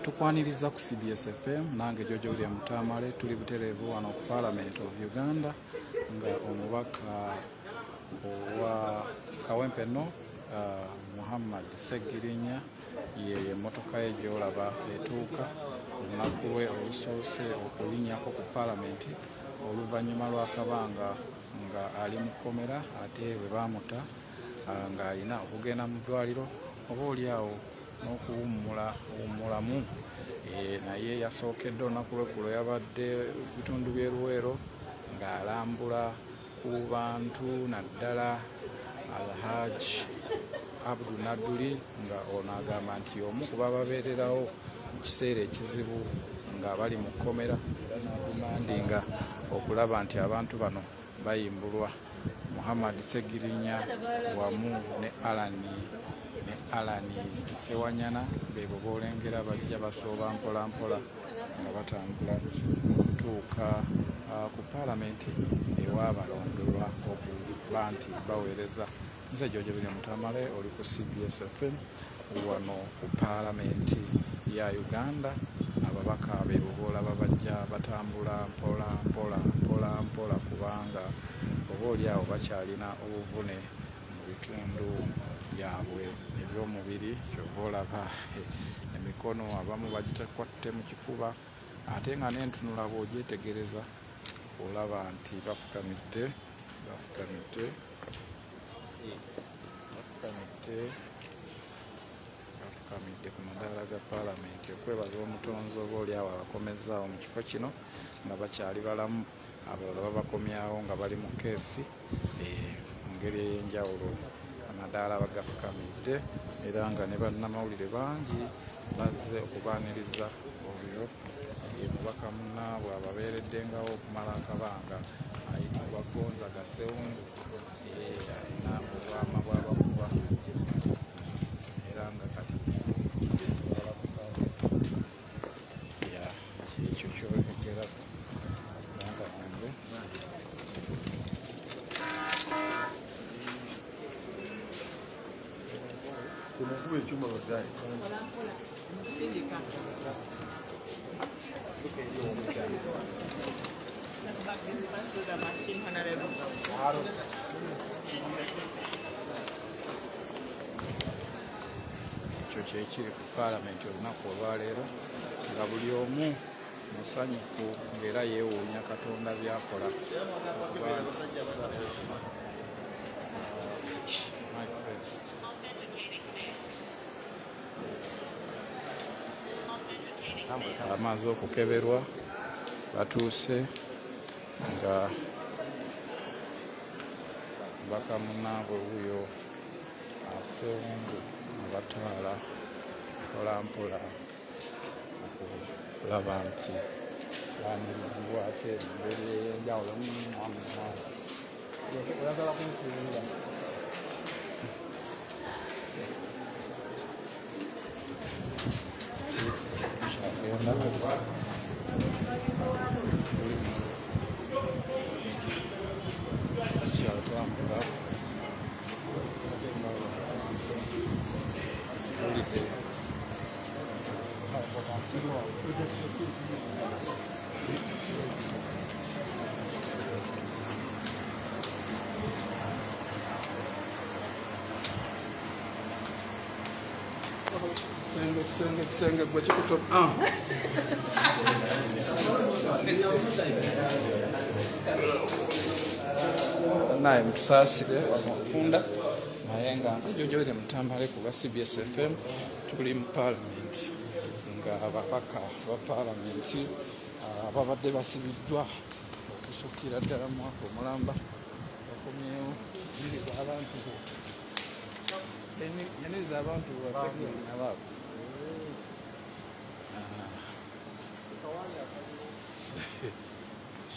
tukwaniriza ku CBS FM nange Jojo William Tamale tuli butereevu wano ku Parliament of Uganda nga omubaka owa Kawempe North Mohammed Ssegirinya ye motoka ye gyolaba etuuka olunaku lwe Ogusoose okulinnyako ku Palamenti oluvannyuma lw'akabanga nga ali Mukkomera ate bwe baamuta nga alina okugenda mu ddwaliro oba oliawo n'okuwummulamu naye yasookedde olunaku lweggulo yabadde bitundu by'e Luweero ng'alambula ku bantu naddala Alhaji Abdu Nadduli nga ono agamba nti omu kuba babeererawo mu kiseera ekizibu nga bali mu kkomera era n'adimandinga okulaba nti abantu bano bayimbulwa. Muhammad Ssegirinya wamu ne Allan Ssewanyana bebo boolengera bajja basooba mpola mpola nga batambula okutuuka ku Palamenti ewaabalonderwa okuba nti baweereza. Nze Jojo William Tamale oli ku CBS FM wano ku Palamenti ya Uganda. Ababaka bebo boolaba bajja batambula mpola mpola kubanga oba oliawo bakyalina obuvune mu bitundu byabwe eby'omubiri. Kyova olaba emikono abamu bagitakwatte mu kifuba ate nga n'entunula bw'ogyetegereza olaba nti bafukamidde ku madaala ga Palamenti okwebaza omutonzi oba oliawo abakomezzaawo mu kifo kino nga bakyali balamu, abalala babakomyawo nga bali mu keesi mu ngeri ey'enjawulo. Amadaala bagafukamidde era nga ne bannamawulire bangi bazze okubaaniriza oyo mubaka munnaabwe ababeereddengawo okumala akabanga ayitibwa Gonza Gasewungu alina obwama bw'abakuba era nga kati ekyo kyolekera kubanga nange Kumukube ekyuma baddayi. Ekyo kyekiri ku Palamenti olunaku olwaleero nga buli omu musanyufu ng'era yeewuunya Katonda by'akola. Amaze okukeberwa batuuse nga mbaka munnaabwe wuyo Ssewungu abatwala mpolampola okulaba nti baanirizibwa ate mu ngeri ey'enjawulo. Oyagala kunsiibula kyatambula kisenge gwe kikutoka naye mutusaasire wamufunda naye nga nze Jojo William Tamale ku bwa CBS FM tuli mu Palamenti nga ababaka ba Palamenti ababadde basibiddwa okusukira ddala mu mwaka omulamba bakomyewo nyiriza abantu yaniza abantu Ssegirinya baabo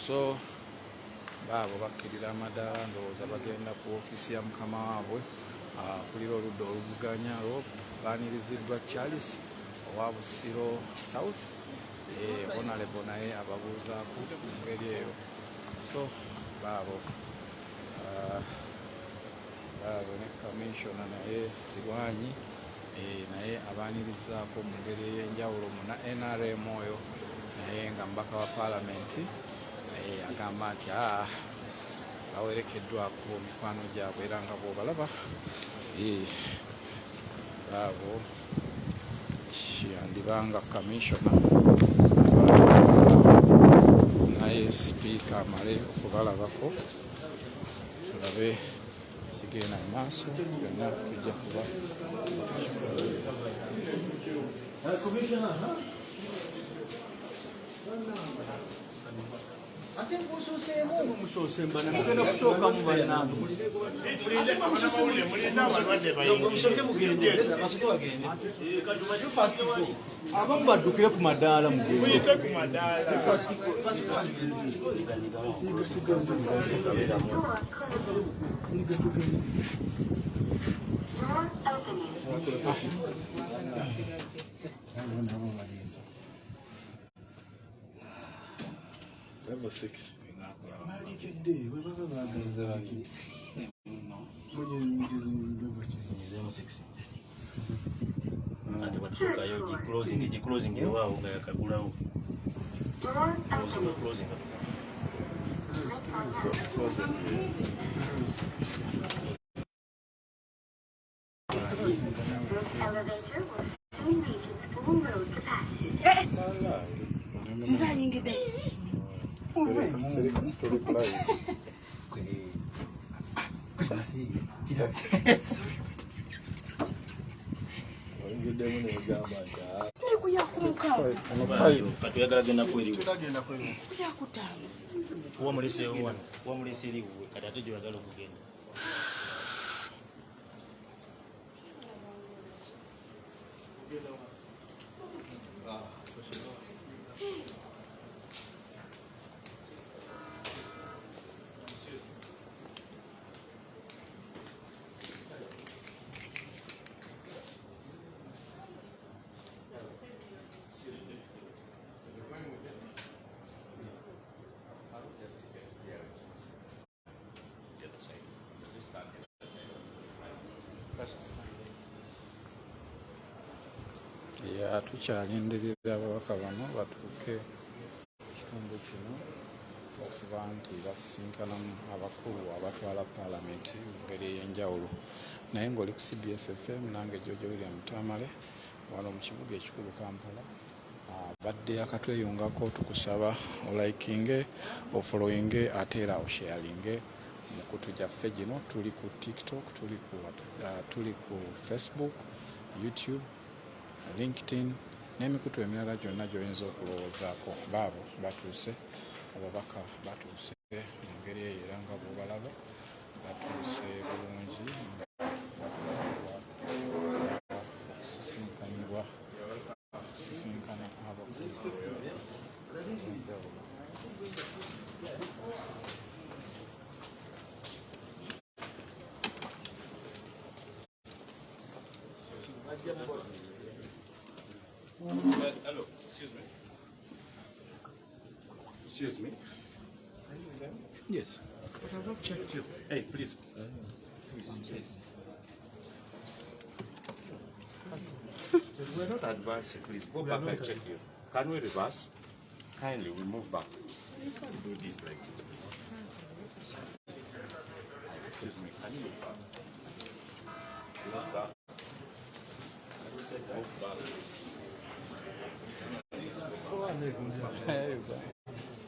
so baabo bakkirira amadaala ndowooza bagenda ku ofiisi ya mukama waabwe kulira oludda oluvuganya Rob baaniriziddwa Charles owa Busiro South Honorable naye ababuuzaako mu ngeri eyo. So baabo ne commissioner naye Sirwanyi naye abaanirizaako mu ngeri ey'enjawulo mu NRM oyo naye nga mbaka wa palamenti agamba nti bawerekeddwako mikwano gyabwe era nga bw'obalaba abo yandibanga kamishona naye sipiika amale okubalabako tulabe kigenda mu maaso byonna tujja kuba ate musoseemu musosemba namugenda kusooka mu bannange musoke mugende kasoko bagende abamu baddukire ku madaala mugende level 6 ate batusokayo giclosing ewaawo nga yakagulawo nzayingide katuyagala genda kuwamulese eriwo kati ate gyeyagala okugenda tukyalindirira ababaka bano batuuke kitundu kino okuba nti basisinkanamu abakulu abatwala palamenti mu ngeri ey'enjawulo naye ng'oli ku CBS FM nange Jojo William Tamale wano mu kibuga ekikulu Kampala badde akatweyungako tukusaba olaikinge ofollowinge ate era osharinge mukutu gyaffe gino tuli ku TikTok tuli ku Facebook YouTube LinkedIn n'emikutu emirala gyonna gy'oyinza okulowoozaako baabo batuuse ababaka batuuse mu ngeri eyo era nga bw'obalaba batuuse bulungi okusisinkana abakulu Hello, excuse me. Excuse me. Are you with them? Yes. But I've not checked you. Hey, please. Please. We're not advancing. Please go back and check you. Can we reverse? Kindly, we move back. You can't do this like this. Excuse me. Can you move back? Move back. Move back, please.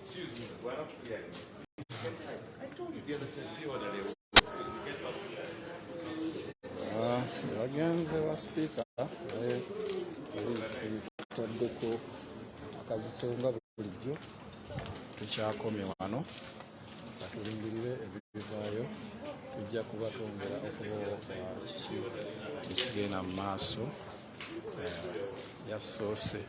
Excuse me, we're not hearing. I told you the other time, you were there. Bagenze wa speaker polisi taddeko akazitonga bulijjo tukyakomye wano batulindirire ebivaayo tujja kuba twongera okuba ekigenda mu maaso yasoose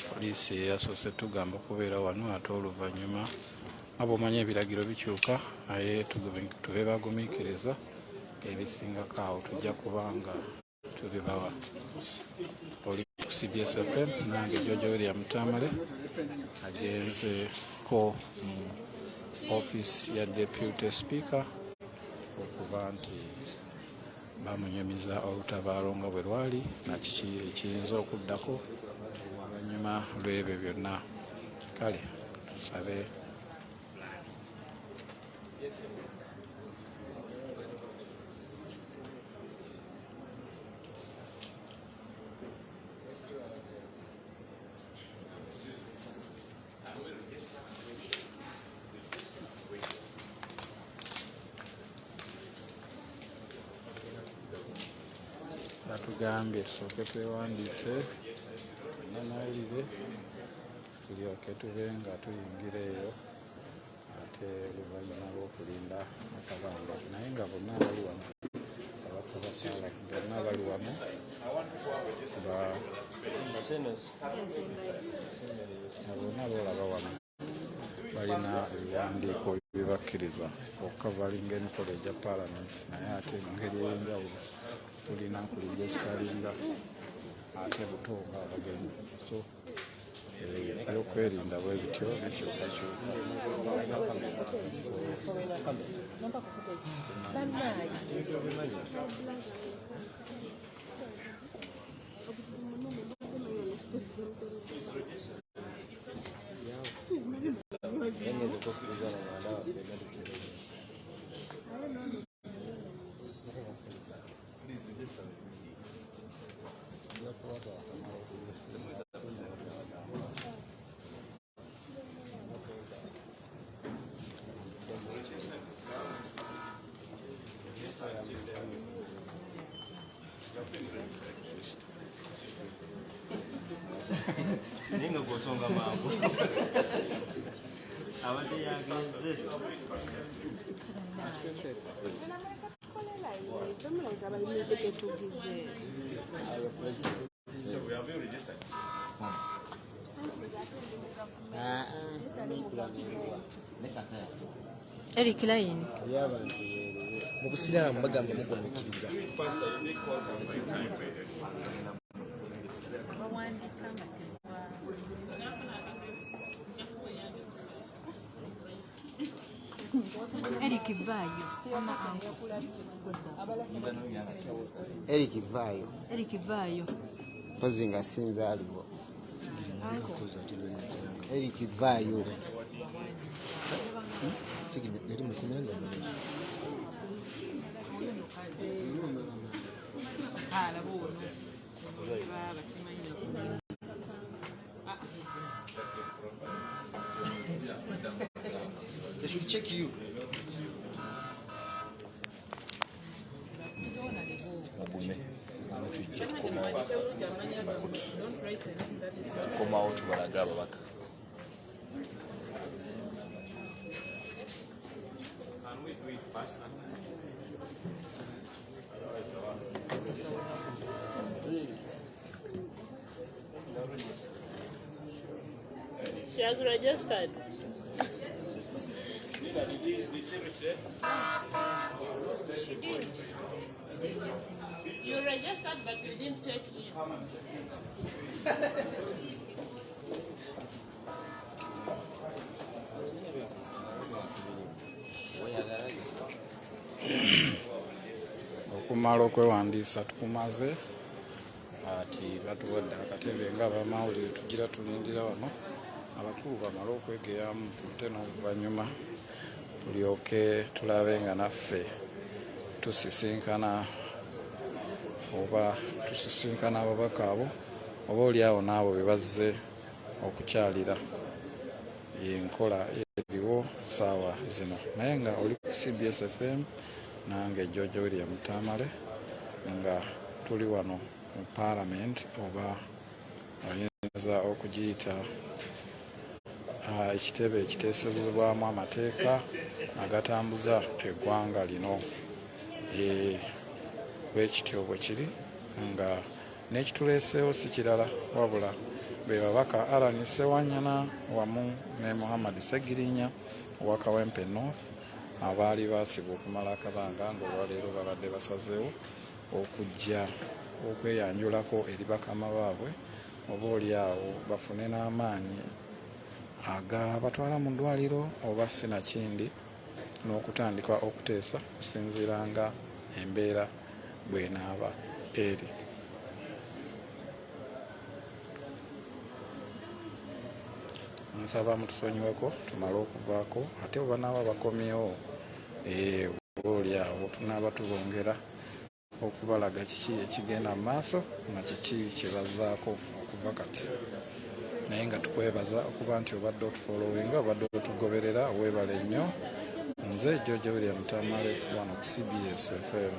poliisi yasoose tugamba kubeera wano ate oluvannyuma abo omanya ebiragiro bikyuka naye tube bagumiikiriza ebisingako awo tujja kubanga tubibawa. Oli ku CBS FM nange Jojo William Tamale agenzeko mu offisi ya deputy speaker okuba nti bamunyumiza olutabaalo nga bwe lwali nakiki ekiyinza okuddako oluvannyuma lw'ebyo byonna. Kale tusabe batugambye tusooke twewandiise namawulire tulyoke tube nga tuyingira eyo ate oluvannyuma lw'okulinda akabanga naye nga bonna abali wano abaka basaala bonna abali wano bonna boolaba wano balina ebiwandiiko bibakkiriza okukavalinga emikolo egya palamenti naye ate engeri ey'enjawulo tulina kulijasitalinga ate buto nga abagenyi so ebyokwerinda bwe bityo bikyukakyuka. Ninga kusonga mambo. Abade yagenze. Eric Line. Mu Busiraamu bagamba mukomekiriza. Eric Vayo. Pozi nga sinza aliwo. Eric Vayo. Ssegirinya yali Mukkomera nga they should check you. Tukomawo tubalaga ababaka. She has registered. She did. You registered, but you didn't check in. Okumala okwewandiisa tukumaze ati batuwadde akatebe nga abamawulire tugira tulindira wano abakulu bamale okwegeyamu ate n'oluvannyuma tulyoke tulabe nga naffe tusisinkana ababaka abo oba oli awo naabo be bazze okukyalira yenkola eriwo saawa zino naye nga oli ku CBS FM nange George William Tamale nga tuli wano mu Parliament oba oyinza okugiyita ekitebe ekiteesebwamu amateeka agatambuza eggwanga lino bwekityo bwe kiri nga n'ekituleeseewo si kirala wabula be babaka Allan Ssewanyana wamu ne Mohammed Ssegirinya owa Kawempe North abaali baasibwa okumala akabanga ng'olwaleero babadde basazeewo okujja okweyanjulako eri bakama baabwe oba oli awo bafune n'amaanyi agabatwala mu ddwaliro oba sinakindi n'okutandika okuteesa kusinziira nga embeera bw'enaaba eri. Nsaba mutusonyiweko tumale okuvaako ate bwe banaaba bakomyewo oli awo tunaaba tubongera okubalaga kiki ekigenda mu maaso na kiki kye bazzaako okuva kati. Naye nga tukwebaza okuba nti obadde otufolowinga obadde otugoberera, weebale nnyo. Nze George William Tamale wano ku CBS FM.